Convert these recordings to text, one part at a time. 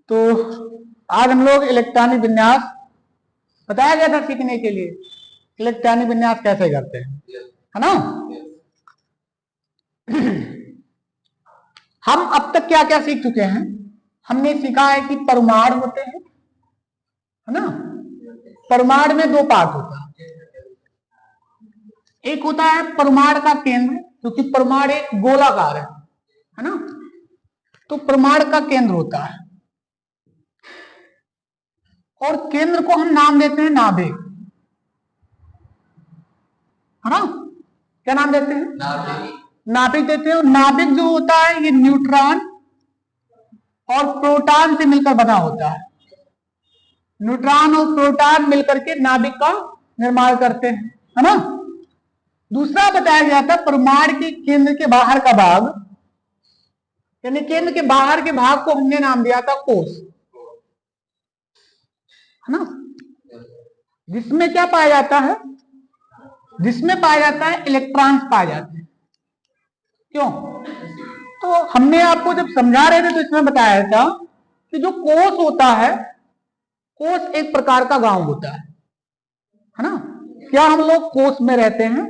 तो आज हम लोग इलेक्ट्रॉनिक विन्यास बताया गया था सीखने के लिए। इलेक्ट्रॉनिक विन्यास कैसे करते हैं, है ना। हम अब तक क्या क्या सीख चुके हैं। हमने सीखा है कि परमाणु होते हैं, है ना। परमाणु में दो पार्ट होता है। एक होता है परमाणु का केंद्र, क्योंकि परमाणु एक गोलाकार है ना। तो परमाणु का केंद्र होता है और केंद्र को हम नाम देते हैं नाभिक, है ना। क्या नाम देते हैं? नाभिक देते हैं। नाभिक जो होता है ये न्यूट्रॉन और प्रोटॉन से मिलकर बना होता है। न्यूट्रॉन और प्रोटॉन मिलकर के नाभिक का निर्माण करते हैं, है ना। दूसरा बताया गया था परमाणु के केंद्र के बाहर का भाग, यानी केंद्र के बाहर के भाग को हमने नाम दिया था कोश, है ना। जिसमें क्या पाया जाता है? जिसमें पाया जाता है इलेक्ट्रॉन्स पाए जाते हैं। क्यों? तो हमने आपको जब समझा रहे थे तो इसमें बताया था कि जो कोश होता है, कोश एक प्रकार का गांव होता है ना। क्या हम लोग कोश में रहते हैं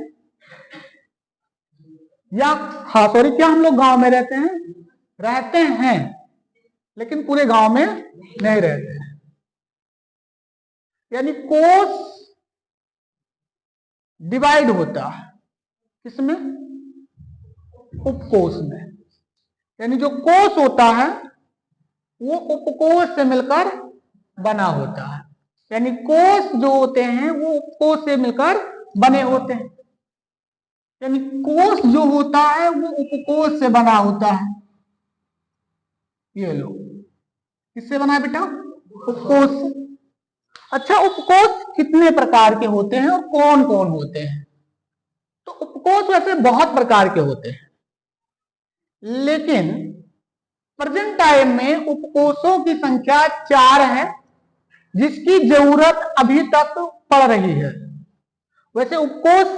या क्या हम लोग गांव में रहते हैं? रहते हैं, लेकिन पूरे गांव में नहीं रहते हैं। यानी कोश डिवाइड होता है किसमें? उपकोश में। यानी जो कोश होता है वो उपकोश से मिलकर बना होता है। यानी कोश जो होते हैं वो उपकोश से मिलकर बने होते हैं। यानी कोश जो होता है वो उपकोश से बना होता है। ये लो, किससे बना है बेटा? उपकोश से। अच्छा, उपकोश कितने प्रकार के होते हैं और कौन कौन होते हैं? तो उपकोश वैसे बहुत प्रकार के होते हैं, लेकिन प्रेजेंट टाइम में उपकोशों की संख्या 4 है, जिसकी जरूरत अभी तक पड़ रही है। वैसे उपकोश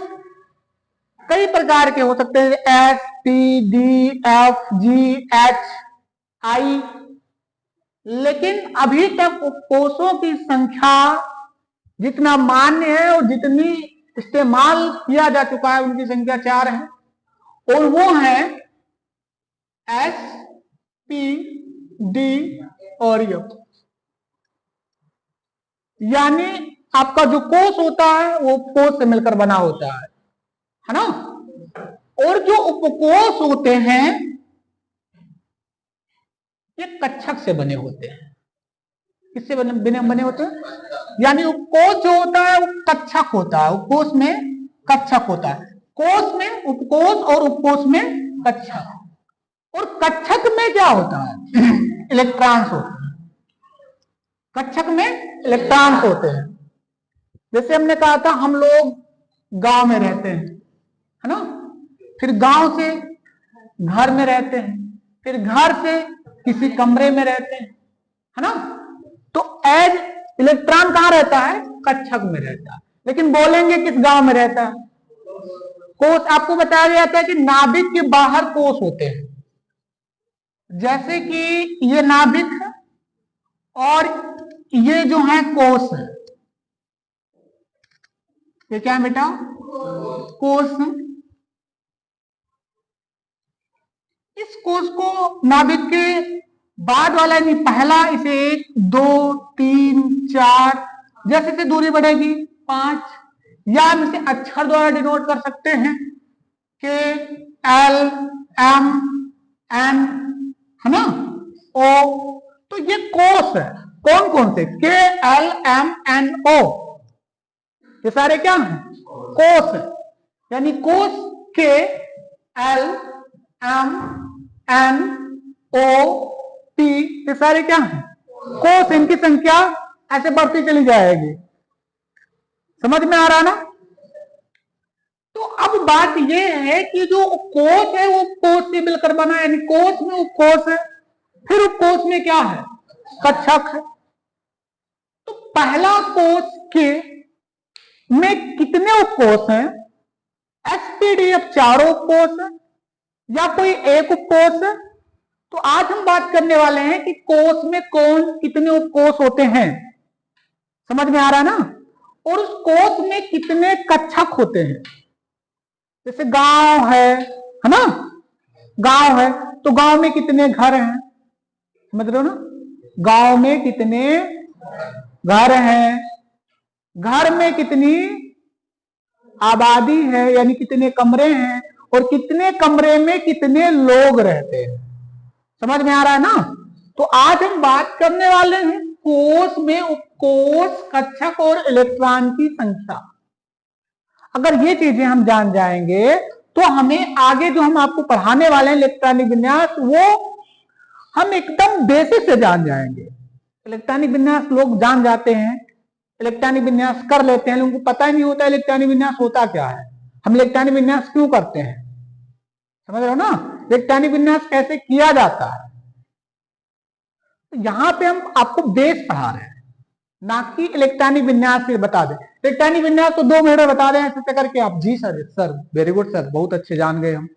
कई प्रकार के हो सकते हैं, एस, टी, डी, एफ, जी, एच, आई, लेकिन अभी तक उपकोशों की संख्या जितना मान्य है और जितनी इस्तेमाल किया जा चुका है उनकी संख्या 4 है, और वो है एस, पी, डी और एफ। यानी आपका जो कोश होता है वो उपकोश से मिलकर बना होता है ना। और जो उपकोश होते हैं ये कक्षक से बने होते हैं। किससे बने होते हैं? यानी उपकोश जो होता है वो कक्षक होता है। उपकोश में कक्षक होता है। कोश में उपकोश और उपकोश में कक्षक। और कक्षक में क्या होता है? इलेक्ट्रॉन्स होते हैं। कक्षक में इलेक्ट्रॉन्स होते हैं। जैसे हमने कहा था हम लोग गांव में रहते हैं, है ना। फिर गांव से घर में रहते हैं, फिर घर से किसी कमरे में रहते हैं, है ना। तो एज इलेक्ट्रॉन कहां रहता है? कक्षक में रहता है। लेकिन बोलेंगे किस गांव में रहता है? कोश। आपको बताया जाता है कि नाभिक के बाहर कोश होते हैं। जैसे कि ये नाभिक है और ये जो है कोश है। ये क्या है बेटा? कोश है। इस कोश को नाभिक के बाद वाला यानी पहला, इसे 1, 2, 3, 4 जैसे से दूरी बढ़ेगी 5, या हम इसे अक्षर द्वारा डिनोट कर सकते हैं के, एल, एम, एन, है ना, ओ। तो ये कोश है। कौन कौन से? के, एल, एम, एन, ओ, ये सारे क्या हैं? कोश है। यानी कोश के, एल, एम, एन, ओ, टी, ये सारे क्या हैं? कोश। इनकी संख्या ऐसे बढ़ती चली जाएगी। समझ में आ रहा ना? तो अब बात यह है कि जो कोश है वो कोश से मिलकर बना है, यानी कोश में उपकोश है, फिर उपकोश में क्या है? कक्षक है। तो पहला कोश के में कितने उपकोश हैं? एसपीडीएफ चारों उपकोश है या कोई एक उपकोश है? तो आज हम बात करने वाले हैं कि कोश में कौन कितने उपकोष होते हैं, समझ में आ रहा है ना, और उस कोश में कितने कक्षक होते हैं। जैसे गांव है ना, गांव है तो गांव में कितने घर हैं, समझ रहे हो ना, गांव में कितने घर हैं, घर में कितनी आबादी है यानी कितने कमरे हैं, और कितने कमरे में कितने लोग रहते हैं, समझ में आ रहा है ना। तो आज हम बात करने वाले हैं कोश में उपकोष, कक्षक और इलेक्ट्रॉन की संख्या। अगर ये चीजें हम जान जाएंगे तो हमें आगे जो हम आपको पढ़ाने वाले हैं इलेक्ट्रॉनिक विन्यास, वो हम एकदम बेसिक से जान जाएंगे। इलेक्ट्रॉनिक विन्यास लोग जान जाते हैं, इलेक्ट्रॉनिक विन्यास कर लेते हैं, लोगों को पता ही नहीं होता इलेक्ट्रॉनिक विन्यास होता क्या है, हम इलेक्ट्रॉनिक विन्यास क्यों करते हैं, समझ रहे हो ना, इलेक्ट्रॉनिक विन्यास कैसे किया जाता है। तो यहां पे हम आपको बेस पढ़ा रहे हैं, ना कि इलेक्ट्रॉनिक विन्यास से बता दें। इलेक्ट्रॉनिक विन्यास तो 2 मिनट में बता दें ऐसे करके आप, जी sir, sir very good sir, बहुत अच्छे जान गए हम,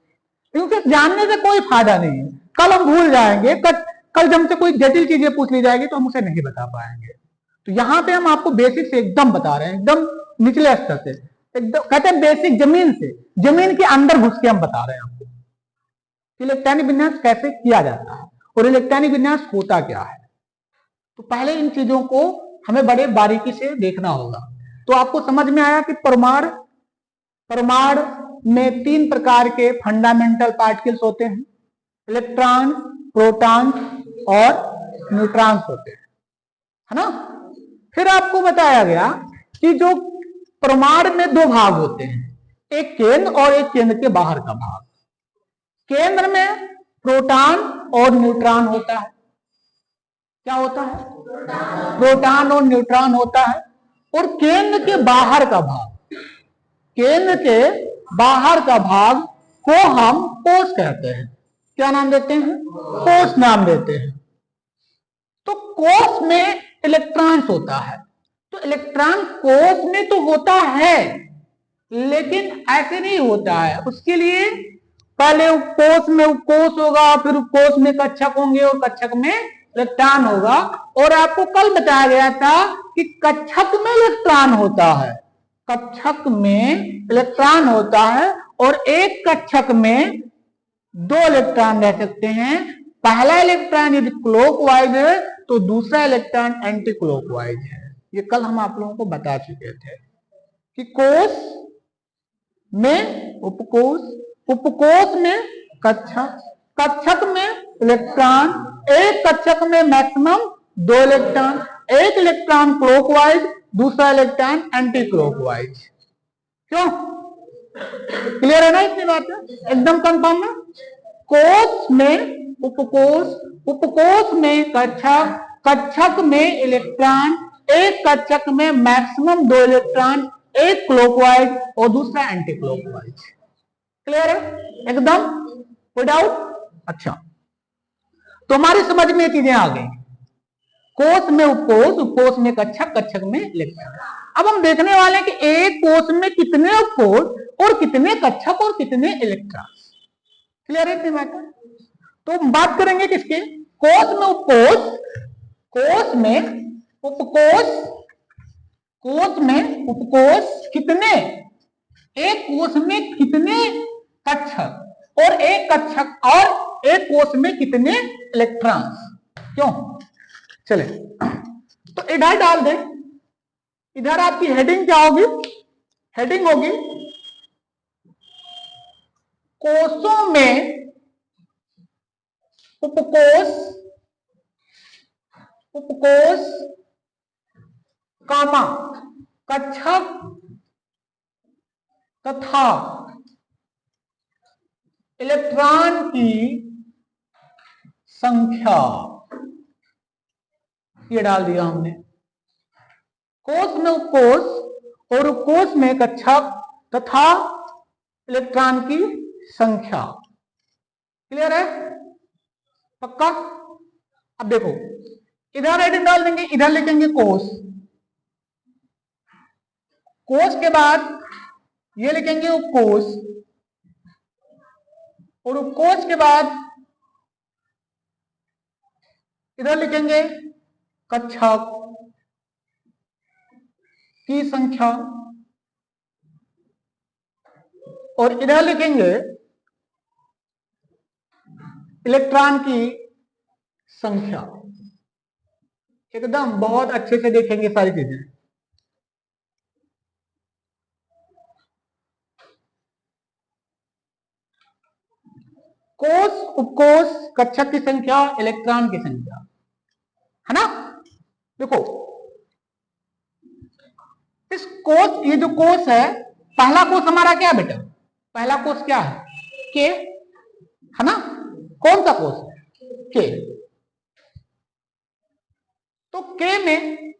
क्योंकि जानने से कोई फायदा नहीं है, कल हम भूल जाएंगे, कल जब हमसे कोई जटिल चीजें पूछ ली जाएगी तो हम उसे नहीं बता पाएंगे। तो यहाँ पे हम आपको बेसिक से एकदम बता रहे हैं, एकदम निचले स्तर से, एकदम कहते हैं बेसिक जमीन से, जमीन के अंदर घुस के हम बता रहे हैं आपको इलेक्ट्रॉनिक विन्यास कैसे किया जाता है और इलेक्ट्रॉनिक विन्यास होता क्या है। तो पहले इन चीजों को हमें बड़े बारीकी से देखना होगा। तो आपको समझ में आया कि परमाणु में 3 प्रकार के फंडामेंटल पार्टिकल्स होते हैं, इलेक्ट्रॉन, प्रोटॉन और न्यूट्रॉन्स होते हैं, है ना। फिर आपको बताया गया कि जो परमाणु में 2 भाग होते हैं, एक केंद्र और एक केंद्र के बाहर का भाग। केंद्र में प्रोटॉन और न्यूट्रॉन होता है, क्या होता है, प्रोटॉन और न्यूट्रॉन होता है। और केंद्र के बाहर का भाग, केंद्र के बाहर का भाग को हम कोश कहते हैं, क्या नाम देते हैं, कोश नाम देते हैं। तो कोश में इलेक्ट्रॉन्स होता है, तो इलेक्ट्रॉन कोश में तो होता है लेकिन ऐसे नहीं होता है, उसके लिए पहले कोश में उपकोष होगा, फिर उपकोष में कक्षक होंगे और कक्षक में इलेक्ट्रॉन होगा। और आपको कल बताया गया था कि कक्षक में इलेक्ट्रॉन होता है, कक्षक में इलेक्ट्रॉन होता है, और एक कक्षक में 2 इलेक्ट्रॉन रह सकते हैं। पहला इलेक्ट्रॉन यदि क्लॉकवाइज है तो दूसरा इलेक्ट्रॉन एंटी क्लॉकवाइज है। ये कल हम आप लोगों को बता चुके थे कि कोश में उपकोष, उपकोष में कक्षक, कक्षक में इलेक्ट्रॉन, एक कक्षक में मैक्सिमम 2 इलेक्ट्रॉन, एक इलेक्ट्रॉन क्लॉकवाइज, दूसरा इलेक्ट्रॉन एंटी क्लॉकवाइज। क्यों, क्लियर है ना इतनी बातें, एकदम कंफर्म है। कोश में उपकोष, उपकोष में कक्षक, कक्षक में इलेक्ट्रॉन, एक कक्षक में मैक्सिमम 2 इलेक्ट्रॉन, एक क्लॉकवाइज और दूसरा एंटी क्लॉकवाइज। क्लियर है एकदम, कोई डाउट। अच्छा, तो हमारी समझ में चीजें आ गई, कोश में उपकोष, उपकोष में कक्षक, कक्षक में इलेक्ट्रॉन। अब हम देखने वाले हैं कि एक कोश में कितने उपकोष और कितने कक्षक और कितने इलेक्ट्रॉन। क्लियर है इतनी बात। तो हम बात करेंगे किसके, कोश में उपकोष, कोश में उपकोष, कोश में उपकोष कितने, एक कोश में कितने कक्षक और एक कक्षक और एक कोश में कितने इलेक्ट्रॉन्स। क्यों, चले तो इधर डाल दें, इधर आपकी हेडिंग क्या होगी, हेडिंग होगी कोशों में उपकोष, उपकोष कामा कक्षक तथा इलेक्ट्रॉन की संख्या, ये डाल दिया हमने। कोश में उपकोष और उपकोष में कक्षक तथा इलेक्ट्रॉन की संख्या। क्लियर है, पक्का। अब देखो, इधर हेडिंग डाल देंगे, इधर लिखेंगे कोश, कोश के बाद ये लिखेंगे उपकोष, और उपकोष के बाद इधर लिखेंगे कक्षक की संख्या और इधर लिखेंगे इलेक्ट्रॉन की संख्या। एकदम बहुत अच्छे से देखेंगे सारी चीजें। कोष, उपकोष, कक्षक की संख्या, इलेक्ट्रॉन की संख्या, है ना। देखो इस कोष, ये जो कोष है, पहला कोष हमारा क्या है बेटा? पहला कोष क्या है? के, है ना। कौन सा कोष है? के। तो के में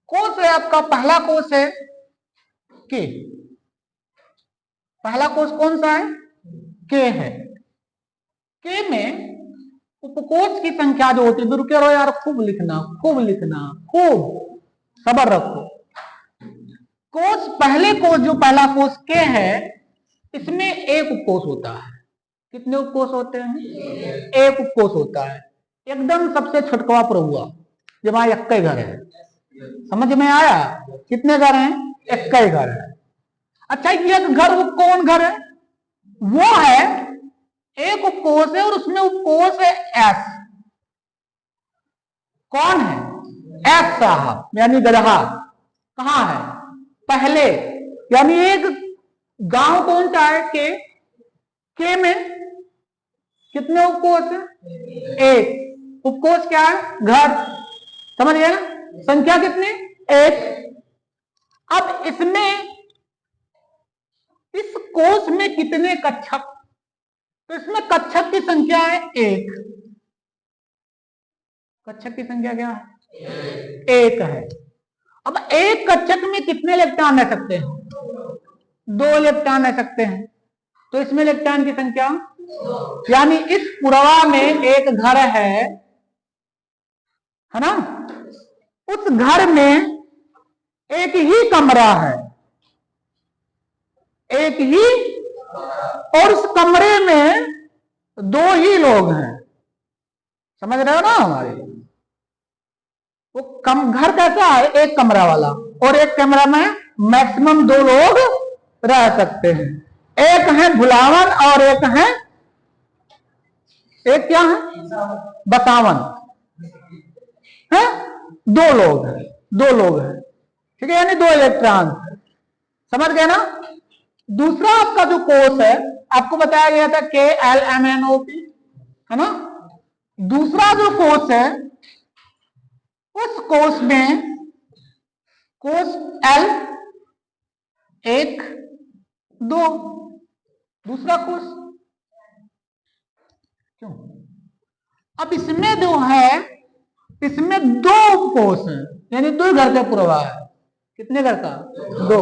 कोष है आपका, पहला कोष है के। पहला कोष कौन सा है? के है। के में उपकोष की संख्या जो होती है, रुके रहो यार, खूब लिखना, खूब लिखना, खूब सबर रखो। कोष, पहले कोष जो पहला कोष के है, इसमें एक उपकोष होता है। कितने उपकोष होते हैं? एक उपकोष होता है। एकदम सबसे छुटकवा पर हुआ जब वहां एक घर है। समझ में आया? कितने घर हैं? एक घर है। अच्छा, ये घर वो कौन घर है? वो है एक उपकोष है और उसमें उपकोष है एस। कौन है? एस साहब, यानी गधा। कहां है? पहले, यानी एक गांव कौन सा है? के में कितने उपकोष है? एक। उपकोष क्या है? घर। समझ गए ना? संख्या कितनी? एक। अब इसमें, इस कोष में कितने कक्षक? तो इसमें कक्षक की संख्या है एक। कक्षक की संख्या क्या है? एक है। अब एक कक्षक में कितने इलेक्ट्रॉन रह सकते हैं? दो इलेक्ट्रॉन रह सकते हैं। तो इसमें इलेक्ट्रॉन की संख्या, यानी इस पुरवा में एक घर है ना। उस घर में एक ही कमरा है, एक ही, और उस कमरे में दो ही लोग हैं। समझ रहे हो ना हमारे? वो घर कैसा है? एक कमरा वाला, और एक कमरा में मैक्सिमम दो लोग रह सकते हैं। एक है भुलावन और एक है, एक क्या है? बसावन है। दो लोग हैं, दो लोग हैं, ठीक है, यानी दो इलेक्ट्रॉन। समझ गए ना? दूसरा आपका जो कोष है, आपको बताया गया था KLMNOP, है ना। दूसरा जो कोष है, उस कोष में कोष L एक, दो। दूसरा कोष क्यों? अब इसमें जो है, इसमें दो कोष हैं, यानी दो घर का पुरवा है। कितने घर का? दो।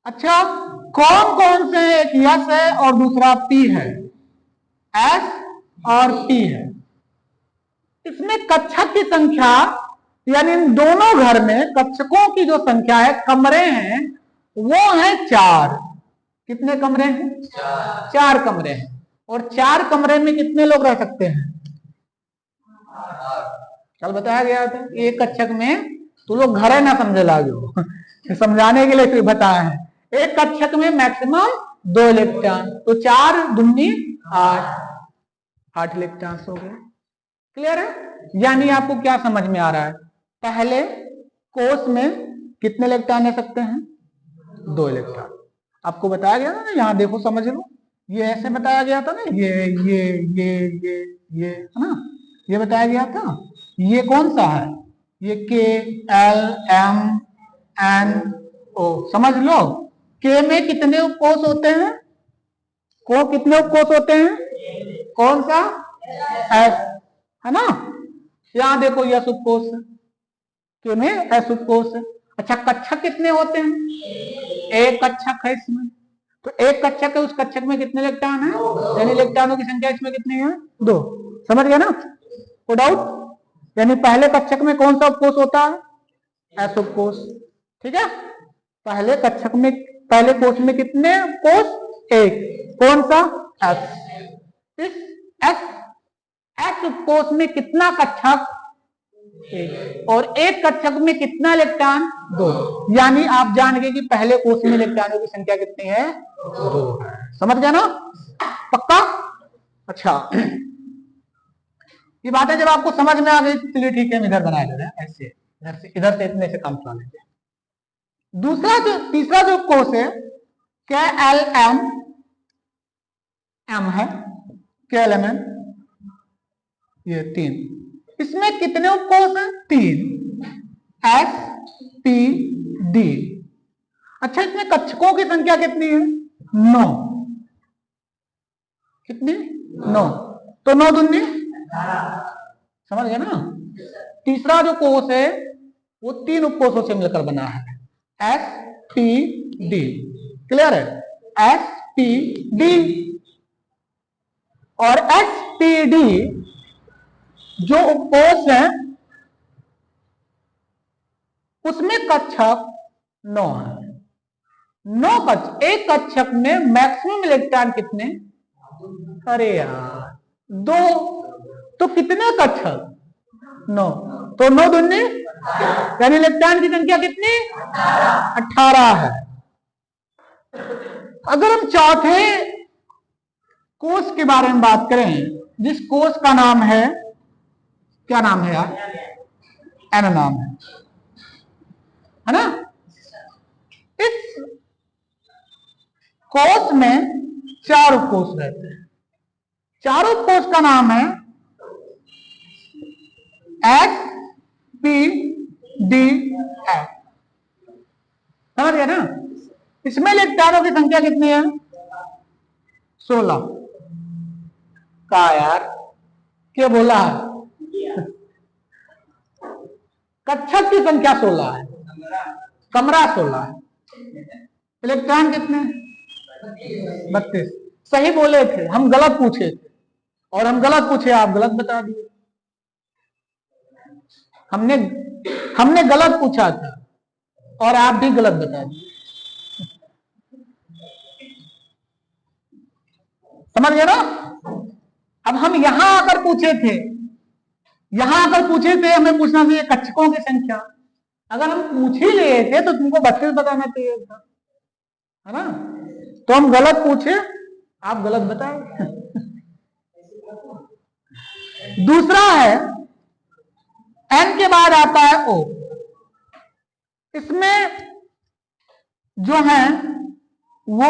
अच्छा, कौन कौन से? एक यस है और दूसरा पी है। एस और पी है। इसमें कक्षक की संख्या, यानी इन दोनों घर में कक्षकों की जो संख्या है, कमरे हैं, वो है 4। कितने कमरे हैं? 4 कमरे हैं। और 4 कमरे में कितने लोग रह सकते हैं? कल बताया गया था एक कक्षक में, तो लोग घर है ना समझे लागे हो समझाने के लिए फिर बताया है। एक कक्षक में मैक्सिमम 2 इलेक्ट्रॉन, तो 4 दूनी 8 इलेक्ट्रॉन हो गए। क्लियर है? यानी आपको क्या समझ में आ रहा है? पहले कोष में कितने इलेक्ट्रॉन रह सकते हैं? 2 इलेक्ट्रॉन। आपको बताया गया था ना, यहां देखो समझ लो, ये ऐसे बताया गया था ना, ये है ना, ये बताया गया था। ये कौन सा है? ये KLMNO। समझ लो, के में कितने उपकोष होते हैं? कितने उपकोष होते हैं? कौन सा? एस, है ना। यहां देखो यस उपकोष है, क्यों नहीं? एस उपकोष है। अच्छा, कक्षक कितने होते हैं? एक कक्षक है इसमें, तो एक कक्षक है, उस कक्षक में कितने इलेक्ट्रॉन है, यानी इलेक्ट्रॉनों की संख्या इसमें कितनी है, 2। समझ गया ना, कोई डाउट? यानी पहले कक्षक में कौन सा उपकोष होता है, एस उपकोष। ठीक है, पहले कक्षक में, पहले कोष में कितने कोष, एक, कौन सा, एस। इस एस उपकोष में कितना कक्षक, एक, और एक कक्षक में कितना इलेक्ट्रॉन, 2। यानी आप जान गए कि पहले कोष में इलेक्ट्रॉनों की संख्या कितनी है, 2 है। समझ गया ना, पक्का? अच्छा, ये बात है जब आपको समझ में आ गई तो चलिए ठीक है, हम इधर बना ले रहे हैं, ऐसे इधर से इतने से काम चला लेंगे। दूसरा जो, तीसरा जो कोष है KLM है, KLM, ये 3, इसमें कितने उपकोष हैं, 3, S P D। अच्छा, इसमें कक्षकों की संख्या कितनी है, 9। कितनी, 9, तो 9 दूनी, समझ गए ना। तीसरा जो कोष है वो 3 उपकोषों से मिलकर बना है, S P D। क्लियर है, S P D। और S P D जो उपकोष है उसमें कक्षक 9 है। 9 कक्षक, एक कक्षक में मैक्सिमम इलेक्ट्रॉन कितने, अरे यार 2, तो कितने कक्षक, 9, तो 9 दूनी, यानी इलेक्ट्रॉन की संख्या कितनी, 18 है। अगर हम चौथे कोष के बारे में बात करें, जिस कोष का नाम है, क्या नाम है यार, एन नाम है ना। इस कोष में 4 उपकोष रहते हैं, चारों कोष का नाम है S P D F। समझ गया ना, इसमें इलेक्ट्रॉनों की संख्या कितनी है, 16। कहा यार, क्या बोला है, कक्षक की संख्या 16 है, कमरा 16 है, इलेक्ट्रॉन कितने, 32। सही बोले थे, हम गलत पूछे थे, और हम गलत पूछे, आप गलत बता दिए। हमने गलत पूछा था और आप भी गलत बता दिए। समझ गए ना। अब हम यहां आकर पूछे थे, हमें पूछना चाहिए कक्षकों की संख्या। अगर हम पूछ ही लिए थे तो तुमको 32 बताना चाहिए था, है ना। तो हम गलत पूछे, आप गलत बताए। दूसरा है N के बाद आता है O। इसमें जो है वो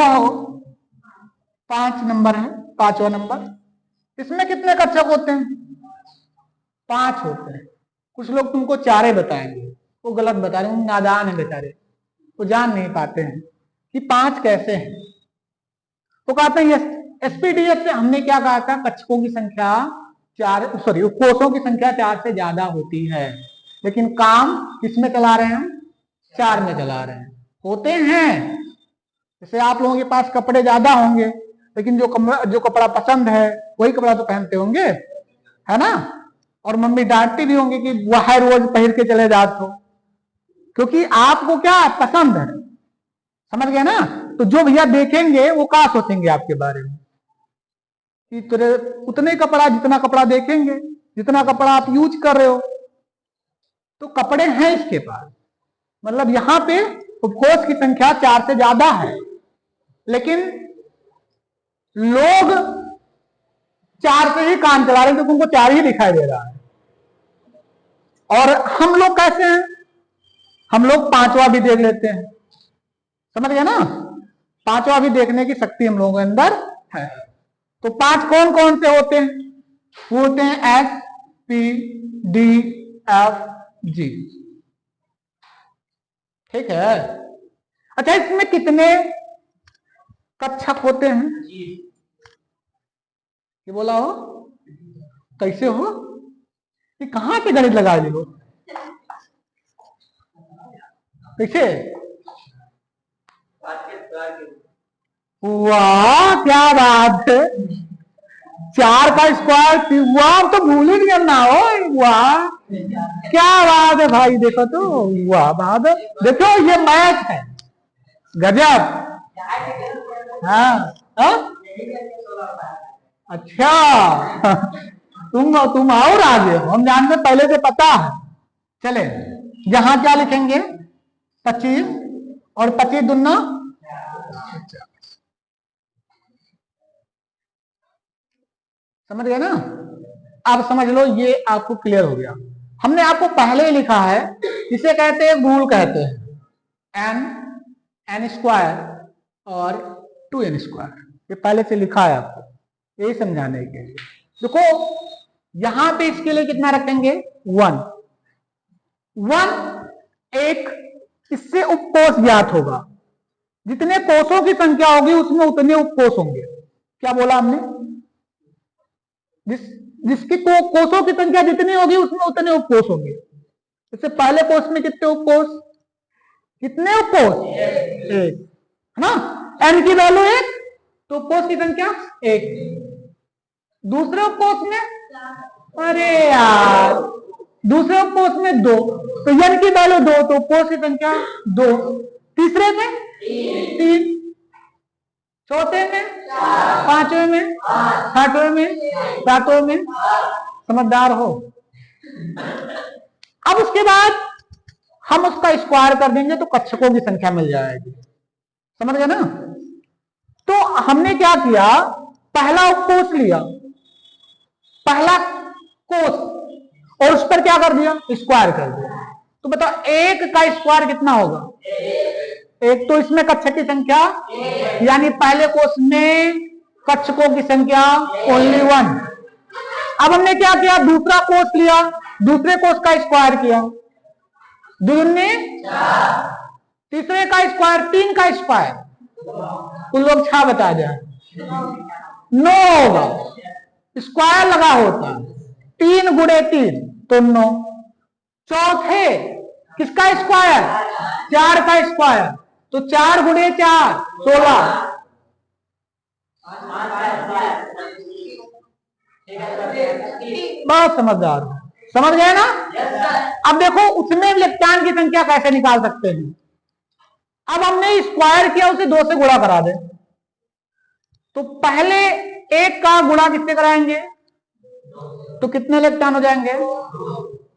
5 नंबर है, 5वां नंबर। इसमें कितने कक्षक होते हैं, 5 होते हैं। कुछ लोग तुमको 4 बताएंगे, वो गलत बता रहे हैं, नादान है बेचारे, वो जान नहीं पाते हैं कि 5 कैसे हैं। तो कहते हैं एसपीडीएफ से हमने क्या कहा था, कक्षकों की संख्या 4, सॉरी उपकोषों की संख्या 4 से ज्यादा होती है, लेकिन काम किसमें चला रहे हैं, 4 में चला रहे हैं। होते हैं, जैसे आप लोगों के पास कपड़े ज्यादा होंगे, लेकिन जो कपड़ा पसंद है वही कपड़ा तो पहनते होंगे, है ना। और मम्मी डांटती भी होंगी कि वह रोज पहन के चले जाते हो, क्योंकि आपको क्या पसंद है। समझ गए ना। तो जो भैया देखेंगे वो क्या सोचेंगे आपके बारे में, कि तेरे उतने कपड़ा, जितना कपड़ा देखेंगे, जितना कपड़ा आप यूज कर रहे हो, तो कपड़े हैं इसके पास, मतलब यहां पे उपकोष की संख्या 4 से ज्यादा है, लेकिन लोग 4 से ही काम चला रहे हैं, क्योंकि उनको 4 ही दिखाई दे रहा है। और हम लोग कैसे हैं, हम लोग 5वां भी देख लेते हैं। समझ गया ना, 5वां भी देखने की शक्ति हम लोगों के अंदर है। तो 5 कौन कौन से होते हैं, वो होते हैं S P D F G। ठीक है। अच्छा, इसमें कितने कक्षक होते हैं, ये बोला हो, कैसे हो, ये कहां से गणित लगा ली हो, कैसे, वाह क्या बात है, 4 का स्क्वायर, वाह तो भूल ही नहीं ना हो। वाह क्या बात है भाई, देखो तो, वाह बात है, देखो ये मैथ है, गजब। हाँ हाँ अच्छा तुम और आगे हो, हम जानते पहले से पता है। चले यहां क्या लिखेंगे, 25 और 25 दूना, समझ गए ना। अब समझ लो ये आपको क्लियर हो गया। हमने आपको पहले ही लिखा है, इसे कहते हैं मूल कहते हैं, एन स्क्वायर और 2n स्क्वायर, ये पहले से लिखा है आपको यही समझाने के लिए। देखो यहां पे इसके लिए कितना रखेंगे, 1 एक, इससे उपकोष ज्ञात होगा, जितने कोषों की संख्या होगी उसमें उतने उपकोष होंगे। क्या बोला हमने, जिसकी कोषों की संख्या जितनी होगी उसमें उतने उपकोष होंगे। इससे पहले कोष में कितने उपकोष, कितने उपकोष, एक है ना, n की वैल्यू 1 तो उपकोष की संख्या 1। दूसरे उपकोष में, अरे यार दूसरे उपकोष में 2 तो n की वैल्यू 2 तो उपकोष की संख्या 2। तीसरे में 3, चौथे में 5वें में 6वें में 7वें में, समझदार हो। अब उसके बाद हम उसका स्क्वायर कर देंगे तो कक्षकों की संख्या मिल जाएगी, समझ गए ना। तो हमने क्या किया, पहला उपकोष लिया, पहला कोष, और उस पर क्या कर दिया, स्क्वायर कर दिया। तो बताओ 1 का स्क्वायर कितना होगा, 1 तो इसमें कक्षक की संख्या, यानी पहले कोष में कक्षकों की संख्या ओनली 1। अब हमने क्या किया, दूसरा कोष लिया, दूसरे कोष का स्क्वायर किया, 2 ने 4, तीसरे का स्क्वायर, 3 का स्क्वायर, कुल लोग 6 बता जाए, 9 होगा, स्क्वायर लगा होता, 3 गुणे 3 तो 9। चौथे किसका स्क्वायर, 4 का स्क्वायर, तो 4 गुणे 4 16। बहुत समझदार, समझ गए ना। अब देखो उसमें इलेक्ट्रॉन की संख्या कैसे निकाल सकते हैं। अब हमने स्क्वायर किया, उसे 2 से गुणा करा दे, तो पहले 1 का गुणा किससे कराएंगे, तो कितने इलेक्ट्रॉन हो जाएंगे।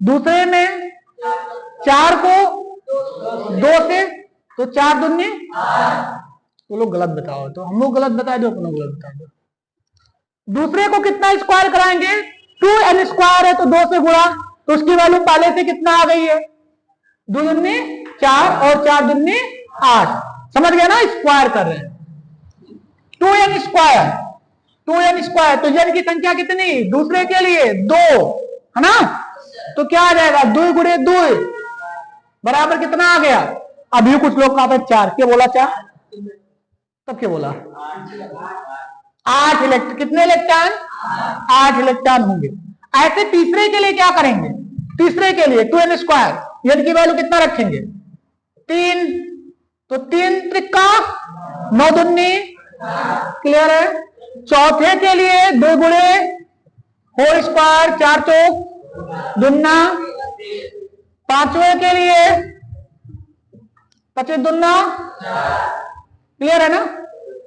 दूसरे में 4 को 2 से, तो 4 दूनी, वो लोग गलत बताओ, तो हम लोग गलत बता दो, अपना गलत बता दो। दूसरे को कितना स्क्वायर कराएंगे, 2n स्क्वायर है तो 2 से गुणा, तो उसकी वैल्यू पहले से कितना आ गई है, 2 दूनी 4 और 4 दूनी 8, समझ गया ना, स्क्वायर कर रहे हैं। 2n स्क्वायर, 2n स्क्वायर, तो n की संख्या कितनी, दूसरे के लिए 2 है ना, तो क्या आ जाएगा, 2 गुणे 2 बराबर कितना आ गया। अभी कुछ लोग कहा था 4, क्या बोला 4, तब क्या बोला 8 इलेक्ट्रॉन, कितने इलेक्ट्रॉन, 8 इलेक्ट्रॉन होंगे। ऐसे तीसरे के लिए क्या करेंगे, तीसरे के लिए 2n स्क्वायर, n की वैल्यू कितना रखेंगे, 3, तो 3 त्रिका 9 दूनी, क्लियर है। चौथे के लिए 2 गुणे होल स्क्वायर, 4 चौक दुन्ना, 5वें के लिए 25 दुन्ना, क्लियर है ना।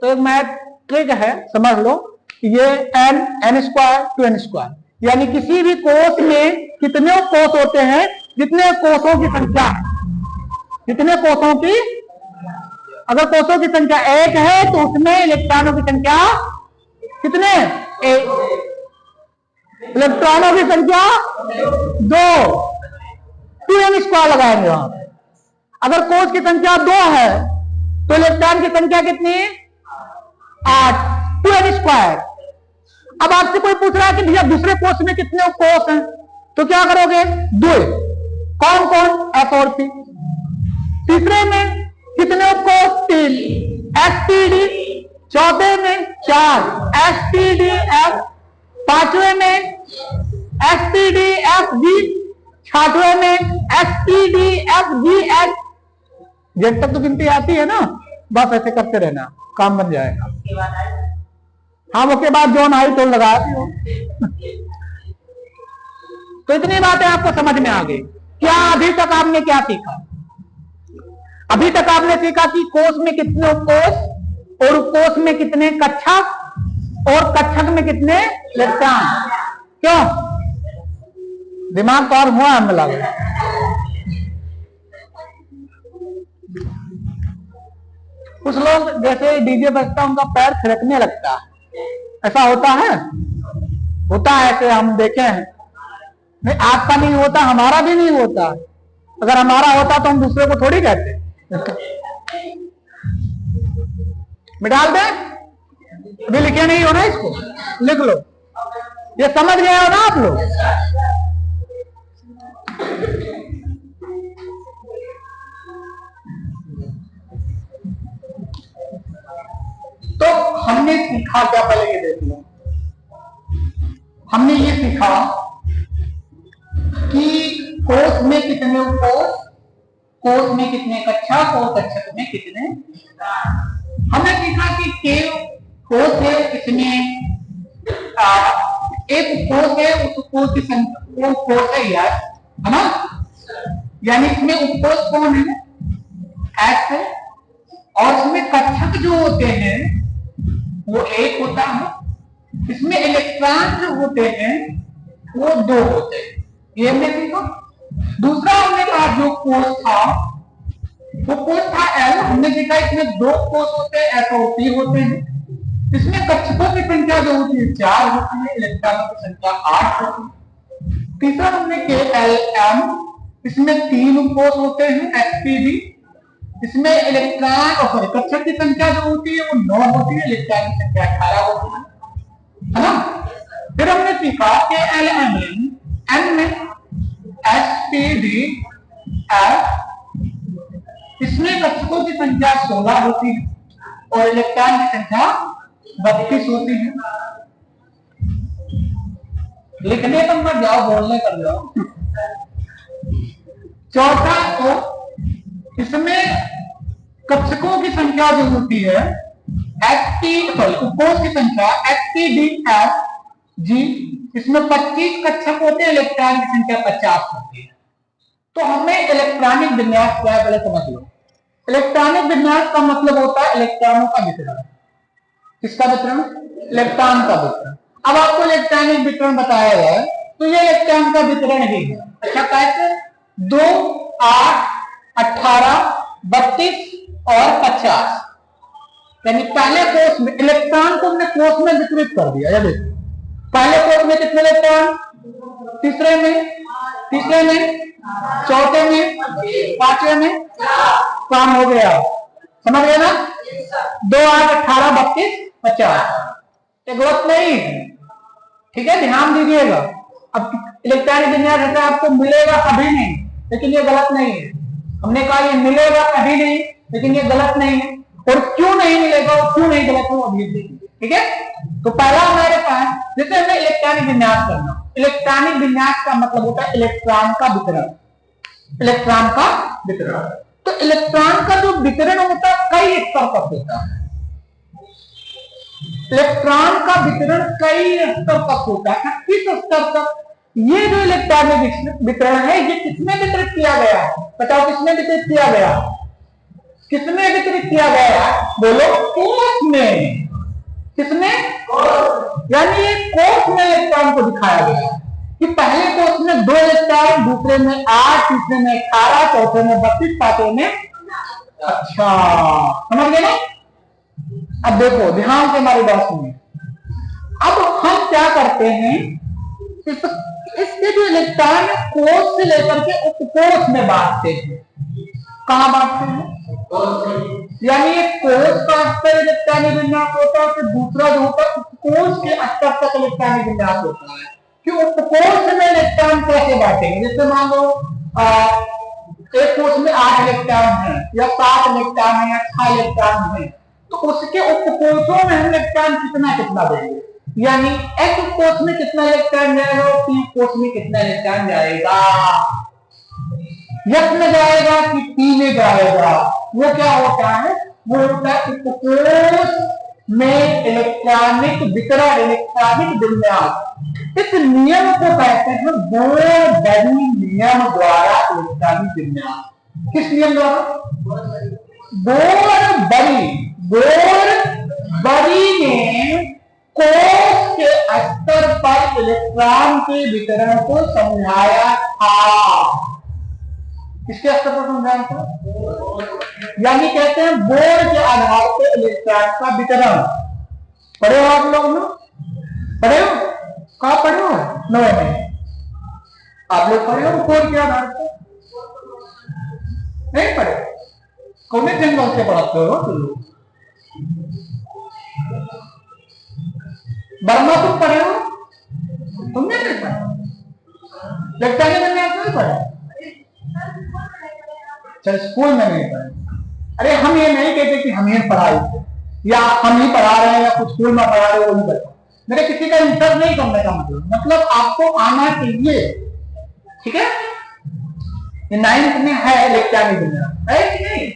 तो एक मैथ ट्रिक है, समझ लो, ये n स्क्वायर 2n स्क्वायर, यानी किसी भी कोष में कितने कोष होते हैं, जितने कोषों की संख्या, जितने कोषों की, अगर कोषों की संख्या 1 है तो उसमें इलेक्ट्रॉनों की संख्या कितने, 1, इलेक्ट्रॉनों की संख्या 2, 2n स्क्वायर लगाएंगे वहां पे। अगर कोष की संख्या 2 है तो इलेक्ट्रॉन की संख्या कितनी, 8, 2n स्क्वायर। अब आपसे कोई पूछ रहा है कि भैया दूसरे कोष में कितने कोष हैं, तो क्या करोगे, 2, कौन कौन, F और P। तीसरे में कितने उपकोष, 3, sp_d, चौथे में 4, sp_d_f, 5वें में sp_d_f_g, 6वें में sp_d_f_g_h। जेड तक तो गिनती आती है ना, बस ऐसे करते रहना। काम बन जाएगा। हाँ, उसके बाद जॉन आई तो लगा दियो। तो इतनी बातें आपको समझ में आ गई। क्या अभी तक आपने क्या सीखा? अभी तक आपने सीखा कि कोष में कितने उपकोष और उपकोष में कितने कक्षक और कक्षक में कितने इलेक्ट्रॉन। क्यों? दिमाग तो और हुआ हमें लगा। कुछ लोग जैसे डीजे बजता है उनका पैर थिरकने लगता है, ऐसा होता है? होता है, ऐसे हम देखे हैं। नहीं, आपका नहीं होता, हमारा भी नहीं होता। अगर हमारा होता तो हम दूसरे को थोड़ी कहते। मिटाल दे, अभी लिखे नहीं हो ना, इसको लिख लो। ये समझ गए हो ना आप लोग? तो हमने सीखा क्या, पहले ये देख लो। हमने ये सीखा कि कोष में कितने उपकोष, कोष में कितने कक्षक और कक्षक में कितने। हमने सीखा कि केव कोष है, इसमें एक कोष है, उस कोष की संख्या कोष है यार, है ना? यानी इसमें उपकोष कौन है? एक्स है। और इसमें कक्षक जो होते हैं वो एक होता है। इसमें इलेक्ट्रॉन जो होते हैं वो दो होते हैं। ये हमने सीखा। दूसरा हमने कहा जो कोष था वो कोष था एल। हमने देखा इसमें दो कोष होते हैं, एस और पी होते हैं। इसमें कक्षकों की संख्या जो होती है 4 होती है, इलेक्ट्रॉनों की संख्या 8 होती है। तीसरा हमने के एल एम, इसमें 3 उपकोष होते हैं, एसपीडी। इसमें इलेक्ट्रॉन और सॉरी कक्षक की संख्या जो होती है वो 9 होती है, इलेक्ट्रॉन की संख्या 18 होती है ना? फिर हमने सीखा कि एल एम एन में एसपीडी एफ, इसमें कक्षकों की संख्या 16 होती है और इलेक्ट्रॉन की संख्या 32 होती है। लिखने तक मत जाओ, बोलने कर जाओ। चौथा तो इसमें कक्षकों की संख्या जो होती है उपकोष की संख्या एफ जी, इसमें 25 कक्षक होते हैं, इलेक्ट्रॉन की संख्या 50 होती है। तो हमें इलेक्ट्रॉनिक विन्यास क्या है पहले समझ लो। इलेक्ट्रॉनिक विन्यास का मतलब होता है इलेक्ट्रॉनों का वितरण। किसका वितरण? इलेक्ट्रॉन का वितरण। अब आपको इलेक्ट्रॉनिक वितरण बताया गया है तो ये इलेक्ट्रॉन का वितरण ही है। अच्छा, कैसे? 2, 8, 18, 32 और 50। यानी पहले कोष में इलेक्ट्रॉन को हमने कोष में वितरित कर दिया। या देखो पहले कोष में कितने इलेक्ट्रॉन? तीसरे में, चौथे में, पांचवें में। काम हो गया, समझ गए ना? 2, 8, 18, 32, 50। ये गलत नहीं है, ठीक है? ध्यान दीजिएगा। अब इलेक्ट्रॉनिक विन्यास ऐसा आपको मिलेगा कभी नहीं, लेकिन ये गलत नहीं है। हमने कहा ये मिलेगा कभी नहीं, लेकिन ये गलत नहीं है। और क्यों नहीं मिलेगा और क्यों नहीं गलत है वो अभी देखिए, ठीक है? तो पहला हमारे पास जैसे हमें इलेक्ट्रॉनिक विन्यास करना। इलेक्ट्रॉनिक विन्यास का मतलब होता है इलेक्ट्रॉन का वितरण। इलेक्ट्रॉन का वितरण, तो इलेक्ट्रॉन का जो वितरण होता है कई स्तर तक होता है। इलेक्ट्रॉन का वितरण कई स्तर तक होता है। किस स्तर तक? ये जो इलेक्ट्रॉनिक वितरण है ये किसमें वितरित किया गया? बताओ किसमें वितरित किया गया? किसमें वितरित किया गया? बोलो, कोष में। किसमें? यानी ये कोष में इलेक्ट्रॉन को दिखाया गया कि पहले कोष में 2 इलेक्ट्रॉन, दूसरे में 8, तीसरे में 18, चौथे में 32, पांचवें में। अच्छा, समझ गए ना? अब देखो ध्यान से हमारी बात सुनिए। अब हम क्या करते हैं, इसके जो इलेक्ट्रॉन कोष से लेकर के उपकोष में बांटते हैं। कहां बांटते हैं? यानी एक कोष का स्तर इलेक्ट्रॉनिक विन्यास होता है, फिर दूसरा जो होता है उपकोष के स्तर तक इलेक्ट्रॉनिक विन्यास होता है। कि उपकोष में इलेक्ट्रॉन कैसे बांटेंगे? जैसे मान लो एक कोष में 8 इलेक्ट्रॉन है या 7 इलेक्ट्रॉन है या 6 इलेक्ट्रॉन है, तो उसके उपकोषों में हम इलेक्ट्रॉन कितना कितना देंगे। यानी एक उपकोष में कितना इलेक्ट्रॉन जाएगा और पी कोष में कितना इलेक्ट्रॉन जाएगा। यस में जाएगा कि पी में जाएगा, वो क्या होता है वो होता है उपकोष में इलेक्ट्रॉनिक वितरण, इलेक्ट्रॉनिक विन्यास। इस नियम को कहते हैं बोर-बरी नियम द्वारा इलेक्ट्रॉनिक विन्यास। किस नियम द्वारा? बोर-बरी ने कोष के स्तर पर इलेक्ट्रॉन के वितरण को समझाया था। किसके स्तर पर समझाया था? यानी कहते हैं बोर के आधार पर इलेक्ट्रॉन का वितरण। पढ़े हो आप लोग ना? पढ़े हो? कहाँ पढ़े हो? नवे में आप लोग पढ़े हो बोर के आधार पर? नहीं पढ़े? कौन जंगल से पढ़ाते हो तुम लोग? बर्मा तुम पढ़े हो? तुमने नहीं पढ़ा? लगता है मैंने नहीं पढ़ा? चल स्कूल में नहीं पढ़े। अरे हम ये नहीं कहते कि हम ही पढ़ाई या हम ही पढ़ा रहे हैं या कुछ स्कूल में पढ़ा रहे हो, वो नहीं पढ़ा। मेरे किसी का इंसल्ट नहीं करने का मतलब आपको आना चाहिए, ठीक है? ये 9th में है इलेक्ट्रॉनिक विन्यास, है कि नहीं?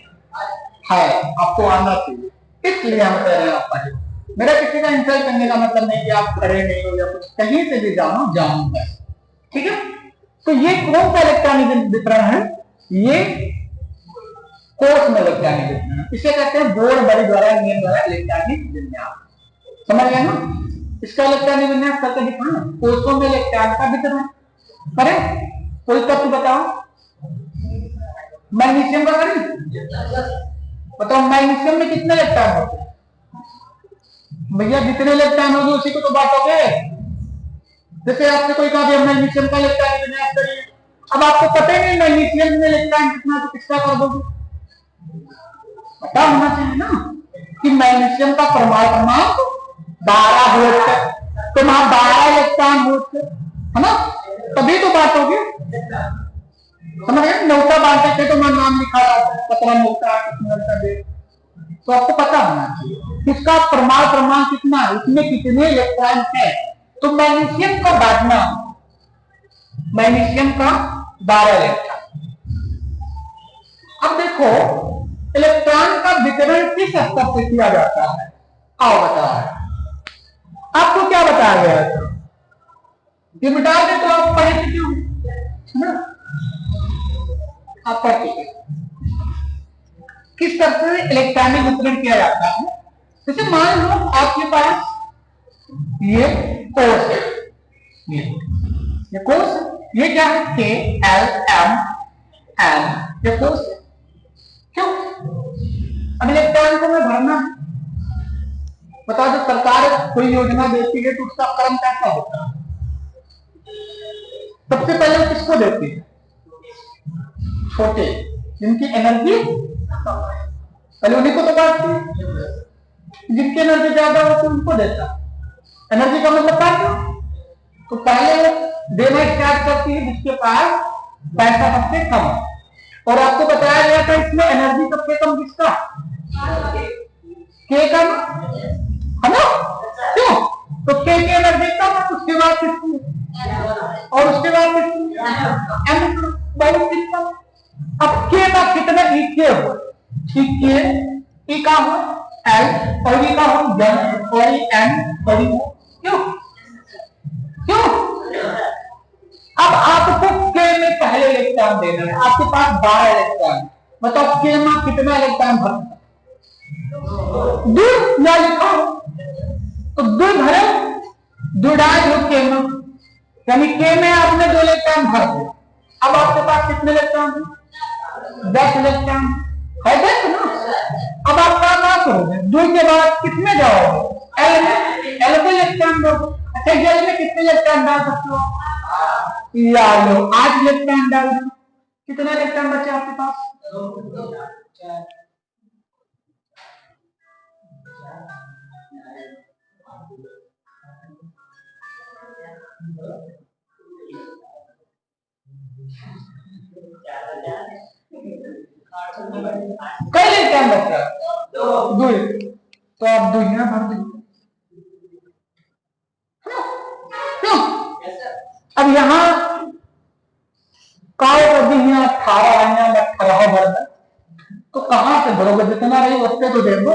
है, आपको आना चाहिए, इसलिए हम कह रहे हैं आप पढ़े। मेरा किसी का इंसल्ट करने का मतलब नहीं कि आप पढ़े नहीं हो या कुछ, कहीं से भी जाऊंगा, ठीक है? तो ये कौन सा इलेक्ट्रॉनिक वितरण है? ये कोष में इलेक्ट्रॉनिक वितरण, इसे कहते हैं बोर-बरी द्वारा नियम द्वारा इलेक्ट्रॉनिक विन्यास। समझ गया ना? इसका इलेक्ट्रॉनिक विन्यास करके दिखाना, कोषों में इलेक्ट्रॉन का वितरण करें। कोई तत्व बताओ, मैग्नीशियम का करें? बताओ मैग्नीशियम में कितने इलेक्ट्रॉन होते हैं? भैया जितने इलेक्ट्रॉन होंगे उसी को तो बांटोगे। जैसे आपसे कोई कहा मैग्नीशियम का इलेक्ट्रॉनिक विन्यास करिए, अब आपको पता ही नहीं मैग्नीशियम में इलेक्ट्रॉन कितना, तो किसका कर दोगे? पता होना चाहिए ना कि मैग्नीशियम का परमाणु क्रमांक 12 होता है, तो वहां 12 इलेक्ट्रॉन होते है ना, तभी तो बांटोगे। समझ गए? नौका बांटे थे तो मैं नाम लिखा रहा था, 17 नौका कितना दे, तो आपको पता होना चाहिए इसका परमाणु क्रमांक कितना है, इसमें कितने इलेक्ट्रॉन है। तो मैग्नीशियम का बांटना, मैग्नीशियम का 12 इलेक्ट्रॉन। अब देखो इलेक्ट्रॉन का वितरण किस स्तर से किया जाता है? आओ बताओ, आपको क्या बताया गया था? ये मिटा दे तो आप पढ़े थे क्यों? आप पढ़ते थे किस तरह से इलेक्ट्रॉनिक वितरण किया जाता है। जैसे मान लो आपके पास ये कोष है, ये कोष, ये क्या है? K-L-M-N, ये कोष है। क्यों? अब इलेक्ट्रॉन को मैं भरना है, बता दो सरकार कोई योजना देती है तो उसका क्रम कैसा होता है? सबसे पहले किसको देती है? छोटे, जिनकी एनर्जी पहले उन्हीं को तो बांटती है, जिनकी एनर्जी ज्यादा होती है उनको देता। एनर्जी का मतलब क्या है? तो पहले देना स्टार्ट करती है जिसके पास पैसा सबसे कम, और आपको बताया गया था इसमें एनर्जी सबसे कम किसका? के का, है ना? क्यों? तो के की एनर्जी कम है, उसके बाद किसकी, और उसके बाद किसकी? एम बहुत कितना। अब के का कितना के हो, ठीक के ई का हो एल और ई का हो एम और ई एन और ई हो। क्यों? क्यों? अब आपको के में पहले इलेक्ट्रॉन देना है, आपके पास 12 इलेक्ट्रॉन, बताओ के में कितना इलेक्ट्रॉन भरना? 2 या लिखा हो तो 2 भरे, 2 डाल दो के में, यानी के में आपने 2 इलेक्ट्रॉन भर दिया। अब आपके पास कितने इलेक्ट्रॉन है? 10 इलेक्ट्रॉन है, 10 ना। अब आप क्या करोगे? 2 के बाद कितने जाओगे? एल में, एल में इलेक्ट्रॉन दो। अच्छा एल में कितने इलेक्ट्रॉन डाल सकते हो? या लो 8 इलेक्ट्रॉन डाल दो। कितना इलेक्ट्रॉन बचे आपके पास? 4 कई इलेक्ट्रॉन बच रहा है? 2, तो आप 2 यहाँ भर दीजिए। क्यों? अब यहाँ काय कर दी, 18 भर, तो कहां से भरोगे जितना रही उतने तो देखो,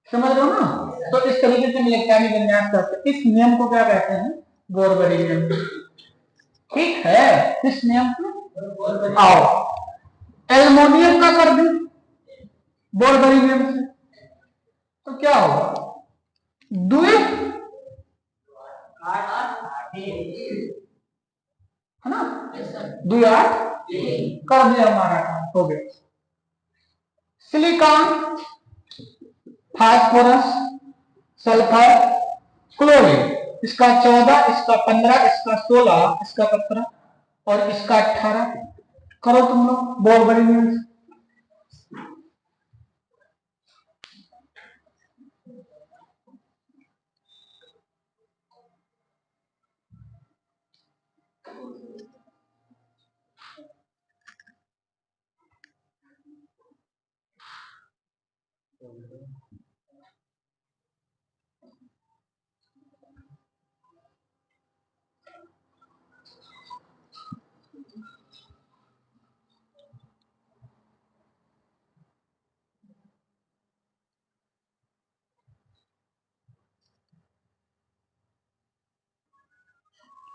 समझ लो ना। तो इस तरीके से हम इलेक्ट्रॉनिक विन्यास करते हैं। इस नियम को क्या कहते हैं? बोरबरी नियम। ठीक है, इस नियम को आओ एल्युमिनियम का कर दी बोरबरी नियम से, तो क्या होगा? द्वित है ना, द्विआठ कर दिया, हमारा काम हो गया। सिलिकॉन, फास्फोरस, सल्फर, क्लोरीन, इसका 14, इसका 15, इसका 16, इसका 17 और इसका 18। करो तुम लोग बोरबरी नियम से।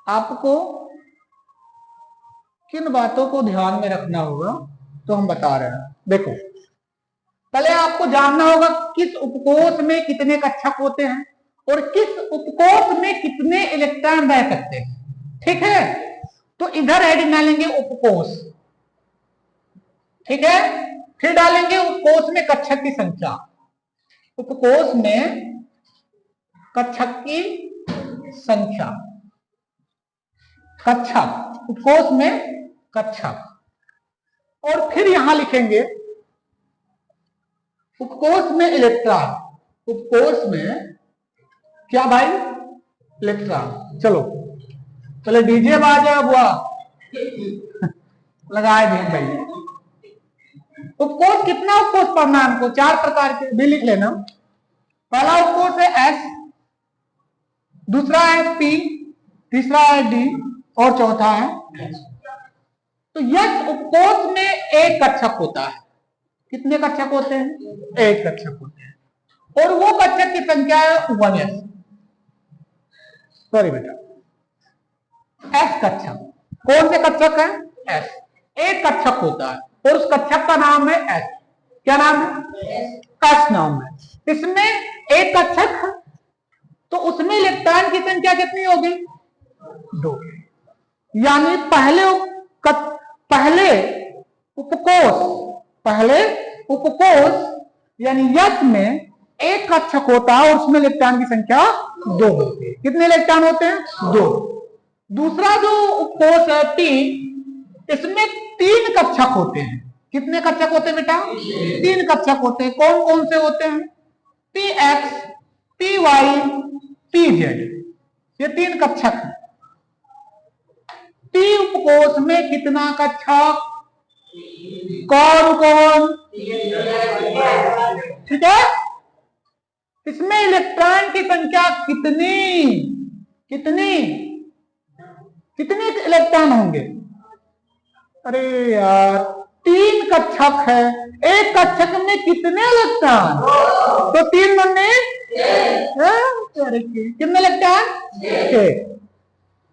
आपको किन बातों को ध्यान में रखना होगा तो हम बता रहे हैं। देखो, पहले आपको जानना होगा किस उपकोष में कितने कक्षक होते हैं और किस उपकोष में कितने इलेक्ट्रॉन रह सकते हैं। ठीक है, तो इधर हेडिंग डालेंगे उपकोष, ठीक है, फिर डालेंगे उपकोष में कक्षक की संख्या, उपकोष में कक्षक की संख्या, कक्षक, उपकोष में कक्षक, और फिर यहां लिखेंगे उपकोष में इलेक्ट्रॉन, उपकोष में क्या भाई? इलेक्ट्रॉन। चलो पहले डीजे बाजा हुआ लगाए दें भाई। उपकोष कितना उपकोष पढ़ना है हमको? 4 प्रकार के भी लिख लेना। पहला उपकोष है S, दूसरा है P, तीसरा है D और चौथा है H। तो यह उपकोष में एक कक्षक होता है। कितने कक्षक होते हैं? एक कक्षक होते हैं, और वो कक्षक की संख्या है 1s। सॉरी बेटा, S कक्षक। कौन से कक्षक है? S। एक कक्षक होता है और उस कक्षक का नाम है S। क्या नाम है? S नाम है। इसमें एक कक्षक है तो उसमें इलेक्ट्रॉन की संख्या कितनी होगी? 2। यानी पहले उपकोष यानी यस में एक कक्षक होता है और उसमें इलेक्ट्रॉन की संख्या 2 होती है। कितने इलेक्ट्रॉन होते हैं? 2। दूसरा जो उपकोष है T, इसमें 3 कक्षक होते हैं। कितने कक्षक होते हैं बेटा? 3 कक्षक होते हैं। कौन कौन से होते हैं? Px, Py, Pz, ये 3 कक्षक हैं। T उपकोष में कितना कक्षक? कौन कौन? ठीक है, इसमें इलेक्ट्रॉन की संख्या कितनी कितनी कितने इलेक्ट्रॉन होंगे? अरे यार, 3 कक्षक है, एक कक्षक में कितने इलेक्ट्रॉन? तो 3 गुने कितने इलेक्ट्रॉन?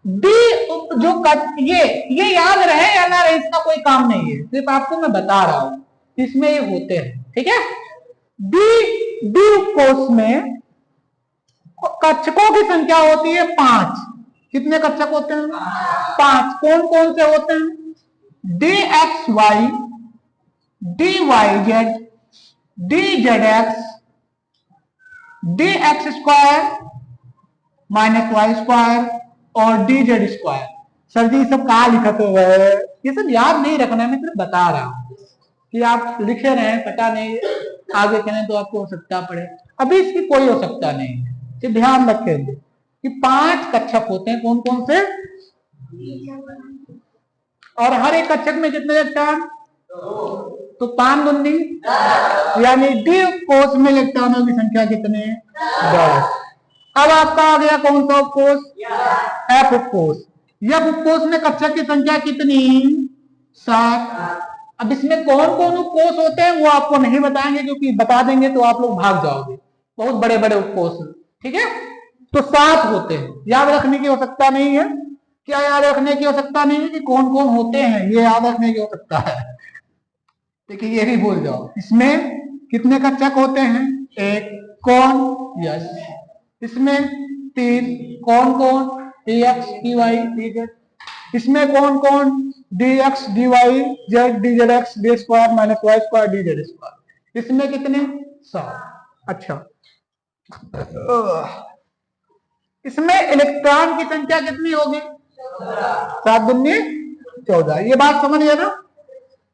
डी जो ये याद रहे या ना रहे इसका कोई काम नहीं है, सिर्फ आपको मैं बता रहा हूं इसमें ये होते हैं। ठीक है, डी उपकोष में कक्षकों की संख्या होती है 5। कितने कक्षक होते हैं? 5। कौन कौन से होते हैं? DXY, DYZ, DZX, DX square minus Y square और DZ स्क्वायर। सर जी सब कहा लिखा तो है, ये सब याद नहीं रखना, मैं सिर्फ बता रहा हूं कि आप लिखे रहे, पता नहीं आगे चले तो आपको आवश्यकता पड़े। अभी इसकी कोई आवश्यकता नहीं है, ध्यान रखेंगे कि 5 कक्षक होते हैं। कौन कौन से? और हर एक कक्षक में कितने इलेक्ट्रॉन? तो 5 दूनी, यानी डी कोष में इलेक्ट्रॉनों की संख्या कितने? 10। अब आपका आ गया कौन सा उपकोष? एफ उपकोष। यह उपकोष में कक्षक की संख्या कितनी? 7। अब इसमें कौन कौन उपकोष होते हैं वो आपको नहीं बताएंगे, क्योंकि बता देंगे तो आप लोग भाग जाओगे, बहुत बड़े बड़े उपकोष, ठीक है। तो 7 होते हैं, याद रखने की आवश्यकता नहीं है। क्या याद रखने की आवश्यकता नहीं है कि कौन कौन होते हैं, ये याद रखने की आवश्यकता है। देखिए ये भी भूल जाओ। इसमें कितने कक्षक होते हैं? 1 कौन, यस। इसमें 3 कौन कौन, dx dy dz। इसमें कौन कौन, dx dy z dzx d square minus y square dz square. इसमें कितने? 7। अच्छा, इसमें इलेक्ट्रॉन की संख्या कितनी होगी? 7 दूनी 14। ये बात समझ गया ना?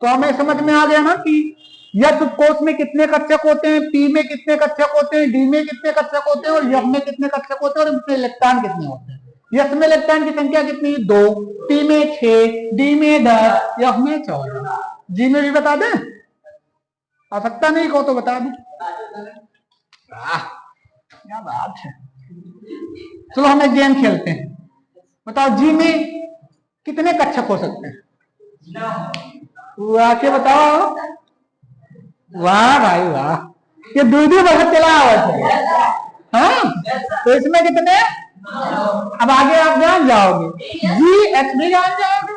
तो हमें समझ में आ गया ना कि यस उपकोष में कितने कक्षक होते हैं, पी में कितने कक्षक होते हैं, डी में कितने कक्षक होते हैं, और यफ में कितने कक्षक होते हैं, और इसमें इलेक्ट्रॉन कितने होते हैं। यस में इलेक्ट्रॉन की संख्या कितनी? 2, पी में 6, डी में 10, यफ में 14। जी में भी बता दें? आवश्यकता नहीं को तो बता दें। क्या बात है। चलो हम एक गेम खेलते हैं। बताओ जी में कितने कक्षक हो सकते हैं? आके बताओ। वाह भाई वाह, ये दूधी बहुत चला आवत है। हाँ, तो इसमें कितने? अब आगे आप जान जाओगे, जी एच भी जान जाओगे,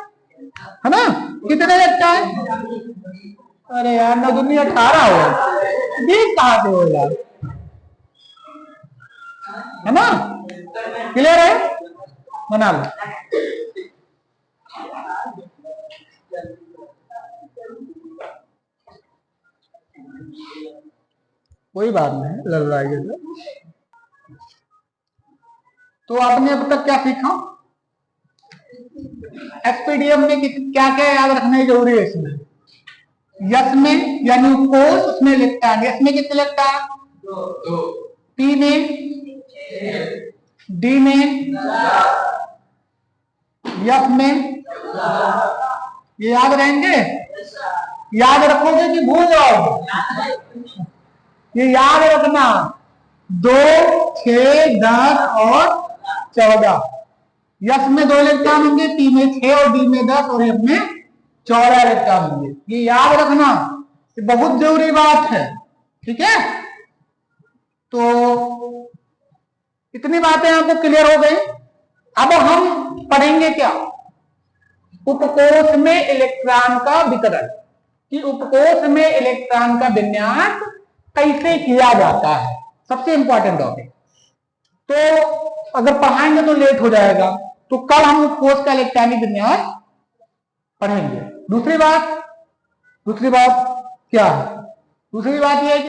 है ना? कितने लगता है? अरे यार, 9 दूनी 18 हो, 20 कहां से होगा, है ना? क्लियर है? बना लो। कोई बात नहीं, लड़ाइए। तो आपने अब तक क्या सीखा? एसपीडीएफ में क्या क्या याद रखना जरूरी है? इसमें यस में यानी उपकोष, उसमें लिखता है, यस में कितने लिखता है? 2, पी में, डी में, यफ में, ये याद रहेंगे? याद रखोगे कि भूल जाओगे? ये याद रखना, 2, 6, 10 और 14। यस में 2 इलेक्ट्रॉन होंगे, पी में 6 और डी में 10 और एफ में 14 इलेक्ट्रॉन होंगे। ये याद रखना, ये बहुत जरूरी बात है, ठीक है। तो इतनी बातें आपको क्लियर हो गई। अब हम पढ़ेंगे क्या? उपकोष में इलेक्ट्रॉन का वितरण, कि उपकोष में इलेक्ट्रॉन का विन्यास कैसे किया जाता है, सबसे इंपॉर्टेंट टॉपिक। तो अगर पढ़ाएंगे तो लेट हो जाएगा, तो कल हम उपकोष का इलेक्ट्रॉनिक विन्यास पढ़ेंगे। दूसरी बात क्या है? दूसरी बात यह है